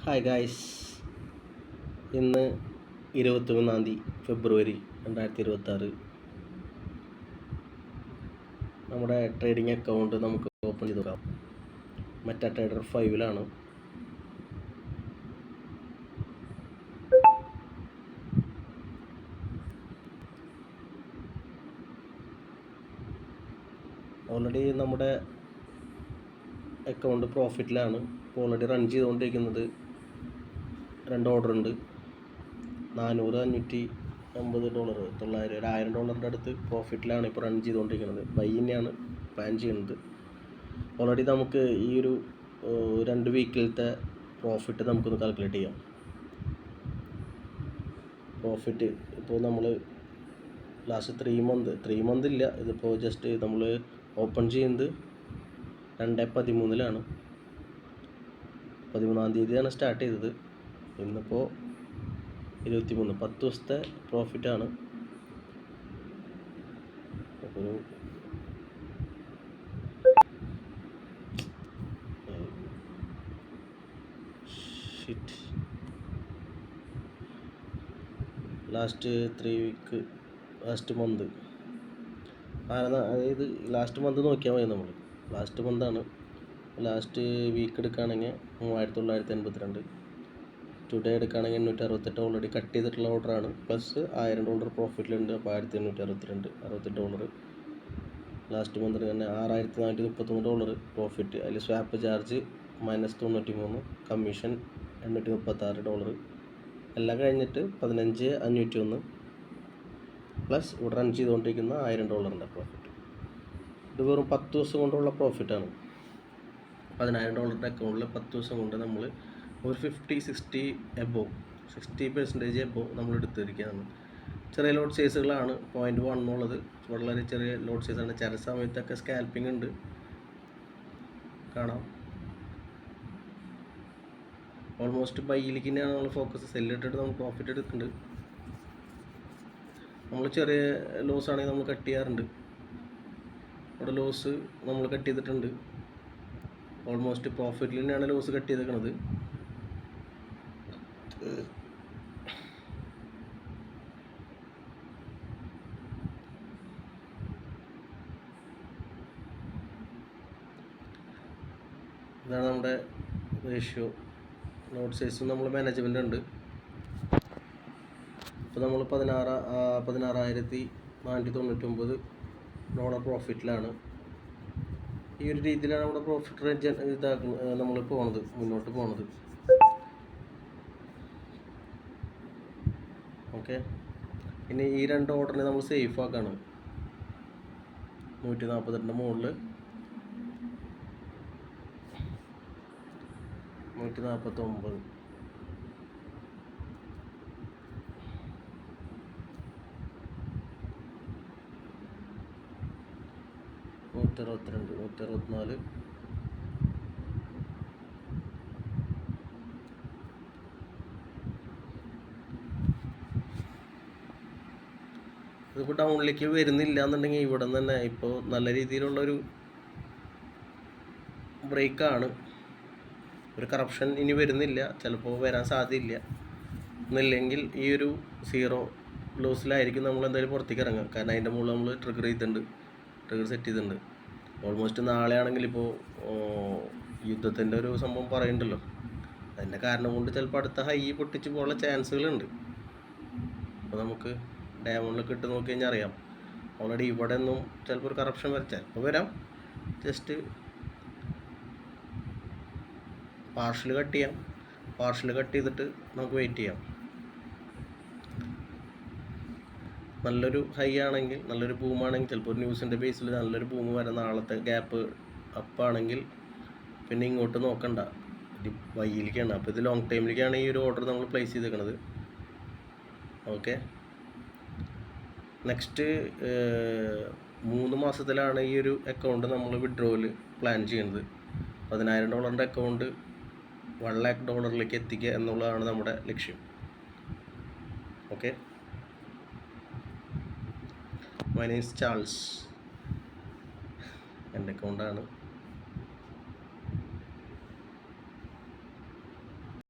Hi guys, ഇന്ന് 21 ഫെബ്രുവരി 2026. നമ്മുടെ trading account നമുക്ക് ഓപ്പൺ ചെയ്ത് നോക്കാം. മെറ്റാ ട്രേഡർ 5 ഓൾറെഡി നമ്മുടെ അക്കൗണ്ട് പ്രോഫിറ്റിലാണ്. ഇപ്പോൾ ഓൾറെഡി റൺ ചെയ്തുകൊണ്ടിരിക്കുന്നത് 2 ഓർഡർ ഉണ്ട്. $400, $550, $900, $1000 അടുത്ത് പ്രോഫിറ്റിലാണ് ഇപ്പോൾ റൺ ചെയ്തുകൊണ്ടിരിക്കുന്നത്. ബൈ തന്നെയാണ് പ്ലാൻ ചെയ്യുന്നത്. ഓൾറെഡി നമുക്ക് ഈ ഒരു 2 വീക്കിലത്തെ പ്രോഫിറ്റ് നമുക്കൊന്ന് കാൽക്കുലേറ്റ് ചെയ്യാം. പ്രോഫിറ്റ് ഇപ്പോൾ നമ്മൾ ലാസ്റ്റ് 3 മന്ത് ഇല്ല, ഇതിപ്പോൾ ജസ്റ്റ് നമ്മൾ ഓപ്പൺ ചെയ്യുന്നത് 2/13 13-ാം തീയതിയാണ് സ്റ്റാർട്ട് ചെയ്തത്. ഇന്നിപ്പോൾ 23, 10 ദിവസത്തെ പ്രോഫിറ്റാണ്. അപ്പോൾ ലാസ്റ്റ് 3 വീക്ക്, ലാസ്റ്റ് മന്ത്, അതായത് ലാസ്റ്റ് മന്ത് നോക്കിയാൽ മതി. നമ്മൾ ലാസ്റ്റ് മന്താണ്. ലാസ്റ്റ് വീക്ക് എടുക്കുകയാണെങ്കിൽ 3982, ടുഡേ എടുക്കുകയാണെങ്കിൽ 868. ഓൾറെഡി കട്ട് ചെയ്തിട്ടുള്ള ഓർഡറാണ്. പ്ലസ് $1000 പ്രോഫിറ്റിലുണ്ട്. അപ്പോൾ $1862, $68. ലാസ്റ്റ് മന്തിന് തന്നെ $6433 പ്രോഫിറ്റ്. അതിൽ സ്വാപ്പ് ചാർജ് -93, കമ്മീഷൻ $836. എല്ലാം കഴിഞ്ഞിട്ട് $15501 പ്ലസ് ഇവിടെ റൺ ചെയ്തുകൊണ്ടിരിക്കുന്ന $1000 പ്രോഫിറ്റ്. ഇത് വെറും 10 ദിവസം കൊണ്ടുള്ള പ്രോഫിറ്റാണ്. $10000 അക്കൗണ്ടിൽ 10 ദിവസം കൊണ്ട് നമ്മൾ ഒരു 60% എബോവ് നമ്മൾ എടുത്തിരിക്കുകയാണ്. ചെറിയ ലോഡ് സൈസുകളാണ്. 0.1 എന്നുള്ളത് വളരെ ചെറിയ ലോഡ് സൈസാണ്. ചില സമയത്തൊക്കെ സ്കാൽപ്പിംഗ് ഉണ്ട്, കാണാം. ഓൾമോസ്റ്റ് ബൈയിലേക്ക് തന്നെയാണ് നമ്മൾ ഫോക്കസ്. സെല്ലിട്ടിട്ട് നമ്മൾ പ്രോഫിറ്റ് എടുക്കുന്നുണ്ട്. നമ്മൾ ചെറിയ ലോസ് ആണെങ്കിൽ നമ്മൾ കട്ട് ചെയ്യാറുണ്ട്. അവിടെ ലോസ് നമ്മൾ കട്ട് ചെയ്തിട്ടുണ്ട്. ഓൾമോസ്റ്റ് പ്രോഫിറ്റിൽ തന്നെയാണ് ലോസ് കട്ട് ചെയ്തേക്കുന്നത്. ഇതാണ് നമ്മുടെ റേഷ്യോ. ലോഡ് സൈസും നമ്മൾ മാനേജ്മെൻ്റ് ഉണ്ട്. ഇപ്പോൾ നമ്മൾ $16,499 പ്രോഫിറ്റിലാണ്. ഈ ഒരു രീതിയിലാണ് നമ്മുടെ പ്രോഫിറ്റ് റേഞ്ച് നമ്മൾ മുന്നോട്ട് പോണത്. ഓക്കെ, ഇനി ഈ 2 ഓർഡറിനെ നമ്മൾ സേഫ് ആക്കാണ്. 148 മുകളിൽ 149, $162, $164. ഇതിപ്പോൾ ഡൗണിലേക്ക് വരുന്നില്ല എന്നുണ്ടെങ്കിൽ ഇവിടെ നിന്ന് തന്നെ ഇപ്പോൾ നല്ല രീതിയിലുള്ളൊരു ബ്രേക്കാണ്. ഒരു കറപ്ഷൻ ഇനി വരുന്നില്ല, ചിലപ്പോൾ വരാൻ സാധ്യതയില്ല. എന്നില്ലെങ്കിൽ ഈ ഒരു 0 ലോസിലായിരിക്കും നമ്മൾ എന്തായാലും പുറത്തേക്ക് ഇറങ്ങുക. കാരണം അതിൻ്റെ മുകളിൽ നമ്മൾ ട്രിഗർ സെറ്റ് ചെയ്തിട്ടുണ്ട്. ഓൾമോസ്റ്റ് നാളെ ആണെങ്കിൽ ഇപ്പോൾ യുദ്ധത്തിൻ്റെ ഒരു സംഭവം പറയുന്നുണ്ടല്ലോ, അതിൻ്റെ കാരണം കൊണ്ട് ചിലപ്പോൾ അടുത്ത ഹൈ പൊട്ടിച്ച് പോകാനുള്ള ചാൻസുകളുണ്ട്. അപ്പോൾ നമുക്ക് ഡയമണ്ടിലൊക്കെ ഇട്ട് നോക്കി കഴിഞ്ഞാൽ അറിയാം. ഓൾറെഡി ഇവിടെ ഒന്നും ചിലപ്പോൾ ഒരു കറപ്ഷൻ ചിലപ്പോൾ വരാം. ജസ്റ്റ് പാർഷ്യൽ കട്ട് ചെയ്തിട്ട് നമുക്ക് വെയിറ്റ് ചെയ്യാം. നല്ലൊരു ഹൈ ആണെങ്കിൽ, നല്ലൊരു ബൂമാണെങ്കിൽ, ചിലപ്പോൾ ന്യൂസിൻ്റെ ബേസിൽ നല്ലൊരു ബൂം വരാൻ, നാളത്തെ ഗ്യാപ്പ് അപ്പാണെങ്കിൽ പിന്നെ ഇങ്ങോട്ട് നോക്കണ്ട, വൈയിലേക്കാണ്. അപ്പോൾ ഇത് ലോങ് ടൈമിലേക്കാണ് ഈ ഒരു ഓർഡർ നമ്മൾ പ്ലേസ് ചെയ്തേക്കുന്നത്. ഓക്കെ, നെക്സ്റ്റ് 3 മാസത്തിലാണ് ഈ ഒരു അക്കൗണ്ട് നമ്മൾ വിഡ്രോവൽ പ്ലാൻ ചെയ്യുന്നത്. $10000 അക്കൗണ്ട് $100,000 എത്തിക്കുക എന്നുള്ളതാണ് നമ്മുടെ ലക്ഷ്യം. Okay, my name is Charles. എൻ്റെ അക്കൗണ്ടാണ്.